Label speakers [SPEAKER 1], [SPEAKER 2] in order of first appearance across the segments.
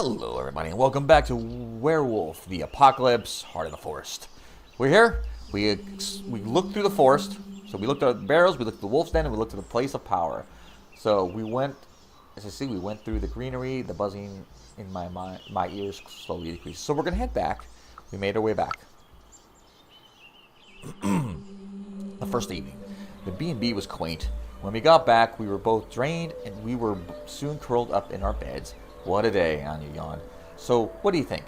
[SPEAKER 1] Hello, everybody, and welcome back to Werewolf, the Apocalypse, Heart of the Forest. We're here. We looked through the forest. So we looked at the barrels, we looked at the wolf's den, and we looked at the place of power. So we went, as you see, we went through the greenery. The buzzing in my ears slowly decreased. So we're going to head back. We made our way back. The first evening. The B&B was quaint. When we got back, we were both drained, and we were soon curled up in our beds. What a day, Anya yawned. So, what do you think?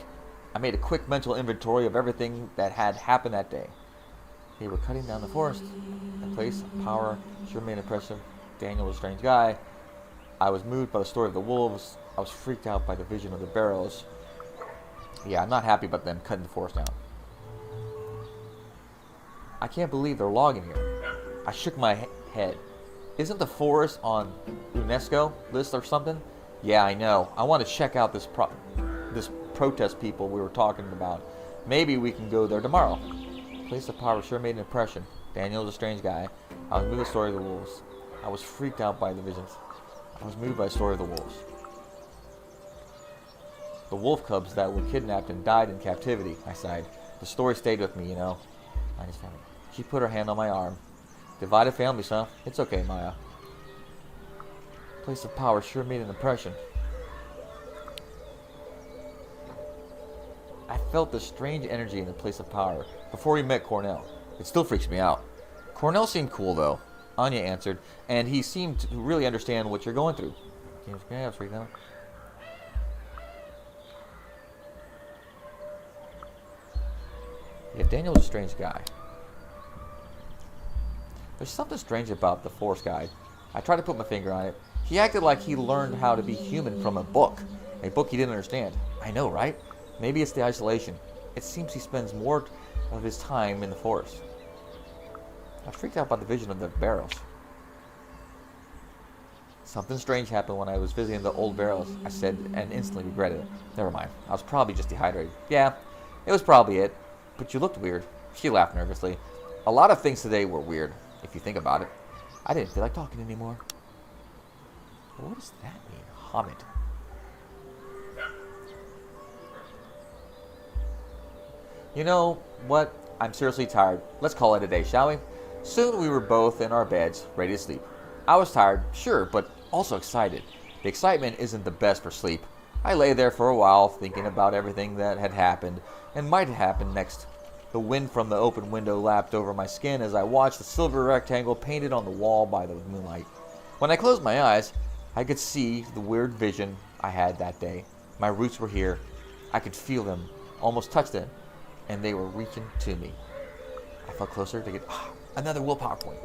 [SPEAKER 1] I made a quick mental inventory of everything that had happened that day. They were cutting down the forest. The place of power sure made an impression. Daniel was a strange guy. I was moved by the story of the wolves. I was freaked out by the vision of the barrels. Yeah, I'm not happy about them cutting the forest down. I can't believe they're logging here. I shook my head. Isn't the forest on UNESCO list or something? Yeah, I know. I want to check out this protest people we were talking about. Maybe we can go there tomorrow. Place of power sure made an impression. Daniel's a strange guy. I was moved by the story of the wolves. I was freaked out by the visions. I was moved by the story of the wolves. The wolf cubs that were kidnapped and died in captivity, I sighed. The story stayed with me, you know. I just found it. She put her hand on my arm. Divided families, huh? It's okay, Maya. Place of power sure made an impression. I felt the strange energy in the place of power before we met Cornell. It still freaks me out. Cornell seemed cool, though, Anya answered, and he seemed to really understand what you're going through. Yeah, I was freaking out. Yeah, Daniel was a strange guy. There's something strange about the forest guide. I tried to put my finger on it. He acted like he learned how to be human from a book he didn't understand. I know, right? Maybe it's the isolation. It seems he spends more of his time in the forest. I was freaked out by the vision of the barrels. Something strange happened when I was visiting the old barrels, I said, and instantly regretted it. Never mind. I was probably just dehydrated. Yeah, it was probably it. But you looked weird. She laughed nervously. A lot of things today were weird, if you think about it. I didn't feel like talking anymore. What does that mean? Hamid. You know what? I'm seriously tired. Let's call it a day, shall we? Soon we were both in our beds, ready to sleep. I was tired, sure, but also excited. The excitement isn't the best for sleep. I lay there for a while, thinking about everything that had happened and might happen next. The wind from the open window lapped over my skin as I watched the silver rectangle painted on the wall by the moonlight. When I closed my eyes, I could see the weird vision I had that day. My roots were here. I could feel them, almost touch them, and they were reaching to me. I felt closer to get another willpower point.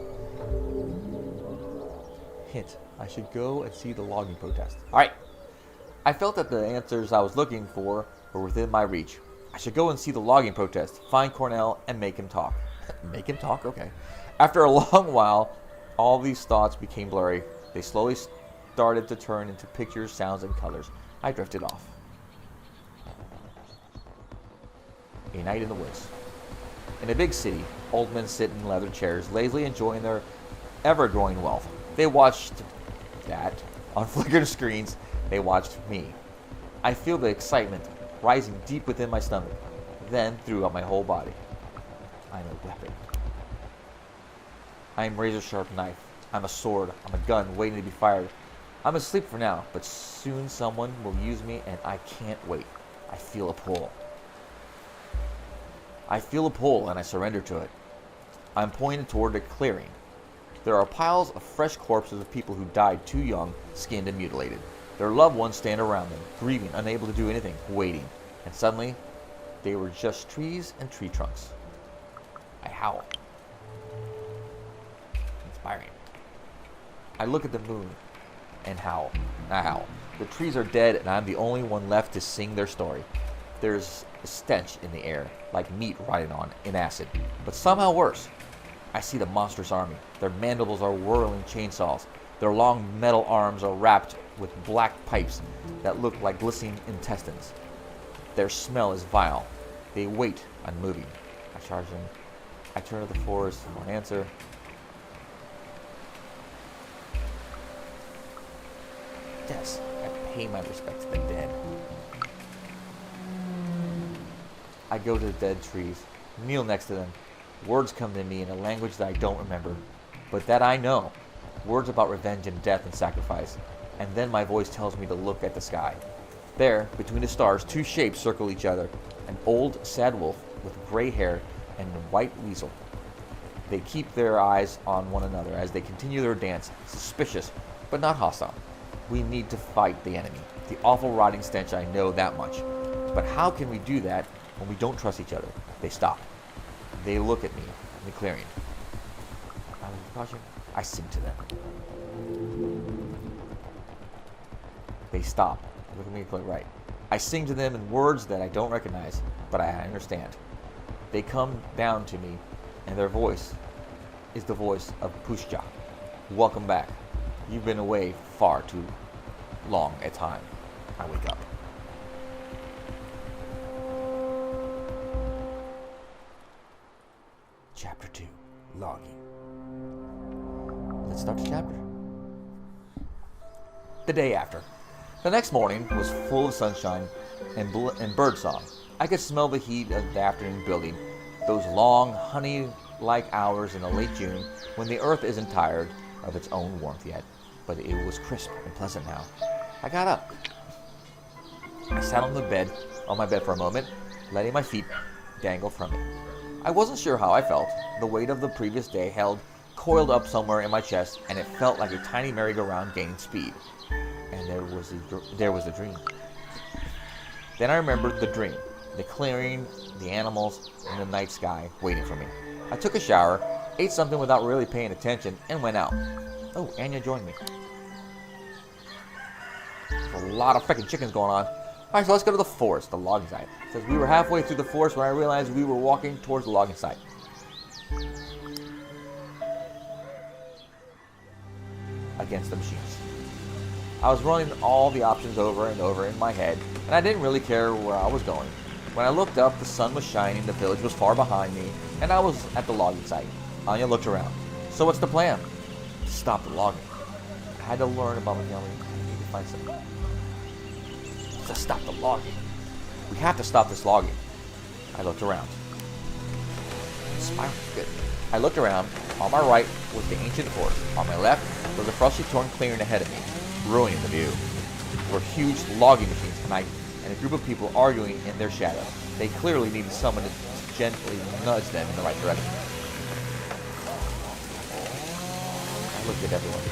[SPEAKER 1] Hint, I should go and see the logging protest. All right. I felt that the answers I was looking for were within my reach. I should go and see the logging protest, find Cornell, and make him talk. Make him talk? Okay. After a long while, all these thoughts became blurry. They slowly started to turn into pictures, sounds, and colors. I drifted off. A night in the woods. In a big city, old men sit in leather chairs, lazily enjoying their ever-growing wealth. They watched that. On flickering screens, they watched me. I feel the excitement rising deep within my stomach, then throughout my whole body. I'm a weapon. I am a razor-sharp knife. I'm a sword. I'm a gun waiting to be fired. I'm asleep for now, but soon someone will use me, and I can't wait. I feel a pull. I feel a pull, and I surrender to it. I'm pointed toward a clearing. There are piles of fresh corpses of people who died too young, skinned, and mutilated. Their loved ones stand around them, grieving, unable to do anything, waiting. And suddenly, they were just trees and tree trunks. I howl. Inspiring. I look at the moon and howl. I howl. The trees are dead, and I'm the only one left to sing their story. There's a stench in the air, like meat rotting on in acid. But somehow worse. I see the monstrous army. Their mandibles are whirling chainsaws. Their long metal arms are wrapped with black pipes that look like glistening intestines. Their smell is vile. They wait, unmoving. I charge them. I turn to the forest for an answer. Death Yes, I pay my respects to the dead. I go to the dead trees, kneel next to them. Words come to me in a language that I don't remember, but that I know. Words about revenge and death and sacrifice. And then my voice tells me to look at the sky. There, between the stars, two shapes circle each other. An old, sad wolf with gray hair and a white weasel. They keep their eyes on one another as they continue their dance, suspicious, but not hostile. We need to fight the enemy. The awful rotting stench, I know that much. But how can we do that when we don't trust each other? They stop. They look at me in the clearing. I sing to them. They stop. Look at me right. I sing to them in words that I don't recognize, but I understand. They come down to me, and their voice is the voice of Pushja. Welcome back. You've been away far too long a time. I wake up. Chapter 2. Logging. Let's start the chapter. The day after. The next morning was full of sunshine and birdsong. I could smell the heat of the afternoon building, those long, honey-like hours in the late June when the earth isn't tired of its own warmth yet. But it was crisp and pleasant now. I got up. I sat on my bed for a moment, letting my feet dangle from it. I wasn't sure how I felt. The weight of the previous day held coiled up somewhere in my chest, and it felt like a tiny merry-go-round gaining speed. And there was a dream. Then I remembered the dream, the clearing, the animals, and the night sky waiting for me. I took a shower, ate something without really paying attention, and went out. Oh, Anya joined me. There's a lot of freaking chickens going on. Alright, so let's go to the forest, the logging site. It says we were halfway through the forest when I realized we were walking towards the logging site. Against the machines. I was running all the options over and over in my head, and I didn't really care where I was going. When I looked up, the sun was shining, the village was far behind me, and I was at the logging site. Anya looked around. So what's the plan? To stop the logging. I had to learn about Miguel. I need to find something. To stop the logging. We have to stop this logging. I looked around. Spiral, good. I looked around. On my right was the ancient forest. On my left was a freshly torn clearing ahead of me, ruining the view. There were huge logging machines and a group of people arguing in their shadow. They clearly needed someone to gently nudge them in the right direction. I looked at everyone.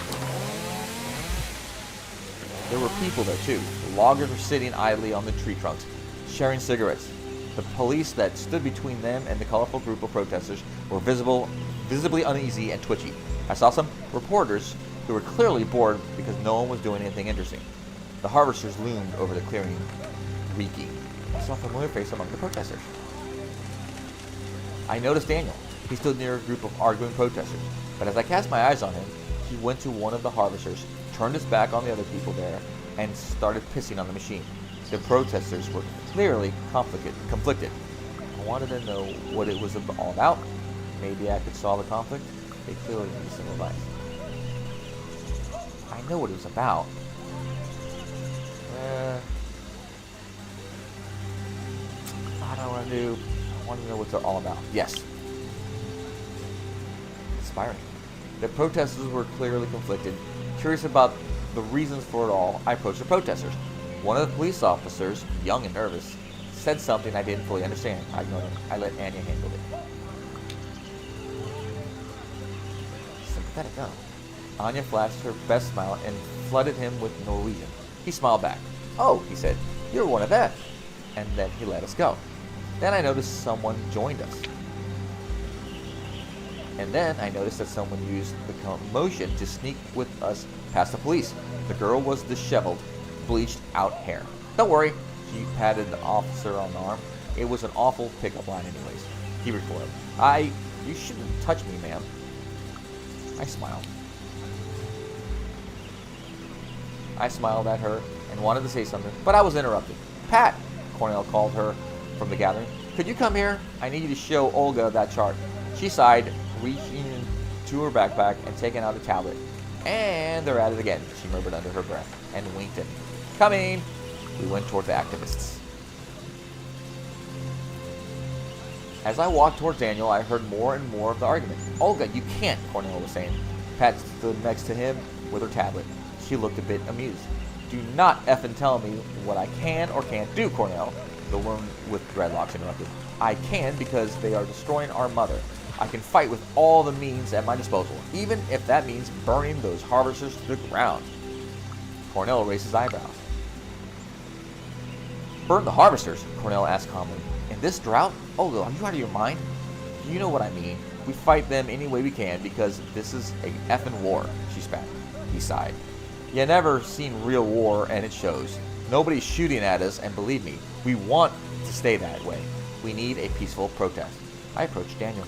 [SPEAKER 1] There were people there too. The loggers were sitting idly on the tree trunks, sharing cigarettes. The police that stood between them and the colorful group of protesters were visibly uneasy and twitchy. I saw some reporters who were clearly bored because no one was doing anything interesting. The harvesters loomed over the clearing, reeking. I saw a familiar face among the protesters. I noticed Daniel. He stood near a group of arguing protesters, but as I cast my eyes on him, he went to one of the harvesters, turned his back on the other people there, and started pissing on the machine. The protesters were clearly conflicted. I wanted to know what it was all about. Maybe I could solve the conflict. They clearly needed some advice. I know what it was about. I don't want to do. I want to know what they're all about. Yes. Inspiring. The protesters were clearly conflicted. Curious about the reasons for it all, I approached the protesters. One of the police officers, young and nervous, said something I didn't fully understand. I ignored him. I let Anya handle it. Sympathetic, huh? Anya flashed her best smile and flooded him with Norwegian. He smiled back. Oh, he said, you're one of them. And then he let us go. Then I noticed someone joined us. And then I noticed that someone used the commotion to sneak with us past the police. The girl was disheveled, bleached out hair. Don't worry, she patted the officer on the arm. It was an awful pickup line anyways. He recoiled. You shouldn't touch me, ma'am. I smiled. I smiled at her and wanted to say something, but I was interrupted. Pat, Cornell called her from the gathering. Could you come here? I need you to show Olga that chart. She sighed, reaching into her backpack and taking out a tablet. And they're at it again, she murmured under her breath, and winked at me. Coming! We went toward the activists. As I walked towards Daniel, I heard more and more of the argument. Olga, you can't, Cornell was saying. Pat stood next to him with her tablet. She looked a bit amused. Do not effing tell me what I can or can't do, Cornell, the woman with dreadlocks interrupted. I can because they are destroying our mother. I can fight with all the means at my disposal, even if that means burning those harvesters to the ground. Cornell raised his eyebrows. Burn the harvesters? Cornell asked calmly. In this drought? Olga, are you out of your mind? You know what I mean. We fight them any way we can because this is a effing war, she spat. He sighed. You never seen real war and it shows. Nobody's shooting at us, and believe me, we want to stay that way. We need a peaceful protest. I approached Daniel.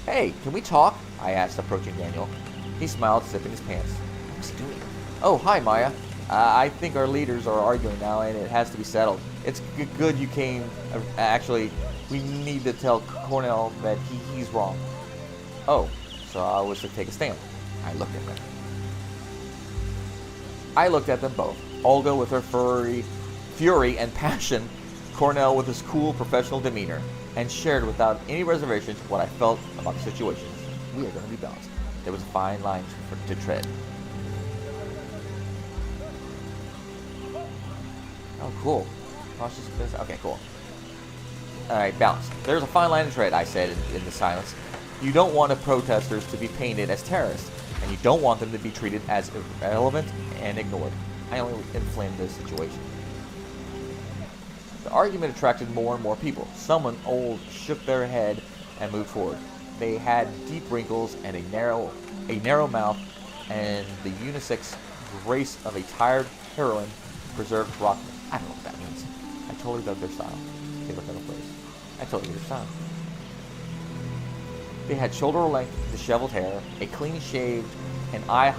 [SPEAKER 1] Hey, can we talk? I asked, approaching Daniel. He smiled, zipping his pants. What's he doing? Oh, hi, Maya. I think our leaders are arguing now, and it has to be settled. It's good you came. Actually, we need to tell Cornell that he's wrong. Oh, so I was to take a stand. I looked at them. I looked at them both. Olga with her fury and passion, Cornell with his cool professional demeanor, and shared without any reservations what I felt about the situation. We are going to be balanced. There was a fine line to tread. Oh, cool. Okay, cool. Alright, balance. There's a fine line to tread, I said in the silence. You don't want the protesters to be painted as terrorists, and you don't want them to be treated as irrelevant and ignored. I only inflamed the situation. The argument attracted more and more people. Someone old shook their head and moved forward. They had deep wrinkles and a narrow mouth, and the unisex grace of a tired heroine preserved rockman. I don't know what that means. I totally dug their style. They looked at a place. I totally dug their style. They had shoulder-length, disheveled hair, a clean-shaved and eyes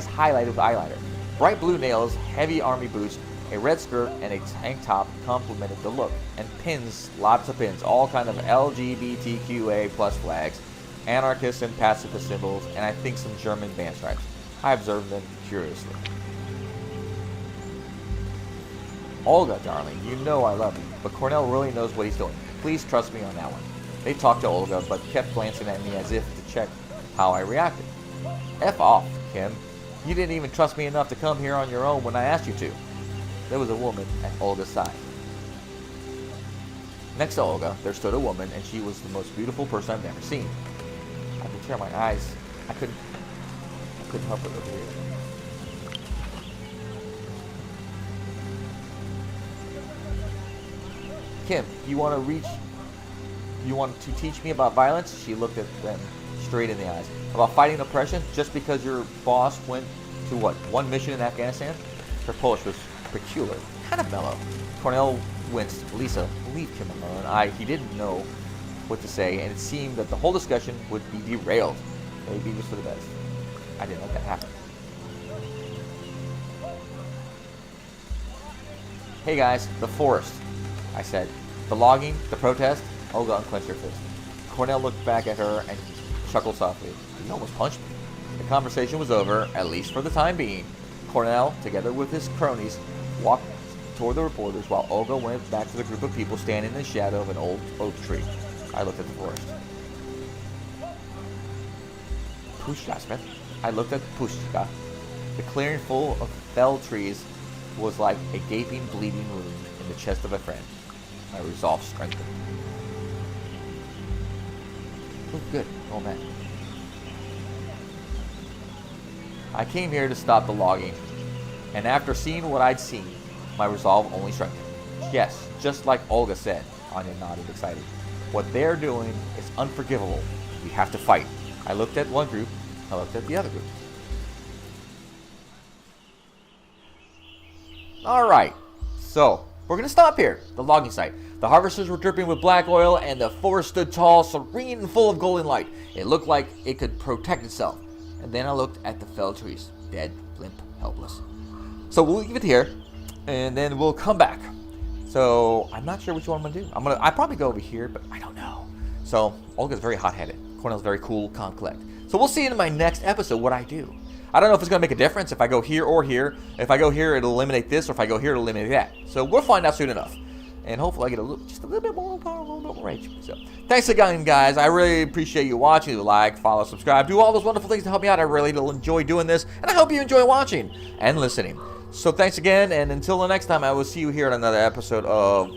[SPEAKER 1] highlighted with eyeliner, bright blue nails, heavy army boots, a red skirt, and a tank top complemented the look. And pins, lots of pins, all kind of LGBTQA plus flags, anarchist and pacifist symbols, and I think some German band stripes. I observed them curiously. Olga, darling, you know I love you, but Cornell really knows what he's doing. Please trust me on that one. They talked to Olga, but kept glancing at me as if to check how I reacted. F off, Kim. You didn't even trust me enough to come here on your own when I asked you to. There was a woman at Olga's side. Next to Olga, there stood a woman, and she was the most beautiful person I've ever seen. I could tear my eyes. I couldn't help it over here. Kim, you want to teach me about violence? She looked at them straight in the eyes. About fighting oppression just because your boss went to one mission in Afghanistan? Her Polish was peculiar, kind of mellow. Cornell winced. Lisa, leave Kim alone. He didn't know what to say, and it seemed that the whole discussion would be derailed. Maybe it was for the best. I didn't let that happen. Hey guys, the forest, I said. The logging, the protest. Olga unclenched her fist. Cornell looked back at her and chuckled softly. He almost punched me. The conversation was over, at least for the time being. Cornell, together with his cronies, walked toward the reporters while Olga went back to the group of people standing in the shadow of an old oak tree. I looked at the forest. Pushka, Smith. I looked at Pushka. The clearing full of felled trees was like a gaping, bleeding wound in the chest of a friend. My resolve strengthened. Oh, good. Oh, man. I came here to stop the logging, and after seeing what I'd seen, my resolve only strengthened. Yes, just like Olga said, Anya nodded, excited. What they're doing is unforgivable. We have to fight. I looked at one group, I looked at the other group. Alright, so we're going to stop here. The logging site. The harvesters were dripping with black oil, and the forest stood tall, serene, and full of golden light. It looked like it could protect itself. And then I looked at the felled trees, dead, limp, helpless. So we'll leave it here, and then we'll come back. So I'm not sure which one I'm going to do. I'd probably go over here, but I don't know. So Olga's very hot-headed. Cornell's very cool, can't collect. So we'll see in my next episode what I do. I don't know if it's going to make a difference if I go here or here. If I go here, it'll eliminate this, or if I go here, it'll eliminate that. So we'll find out soon enough. And hopefully I get just a little bit more power, a little bit more rage. So thanks again, guys. I really appreciate you watching. Like, follow, subscribe, do all those wonderful things to help me out. I really enjoy doing this, and I hope you enjoy watching and listening. So thanks again, and until the next time, I will see you here on another episode of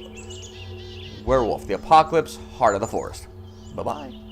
[SPEAKER 1] Werewolf, the Apocalypse, Heart of the Forest. Bye-bye.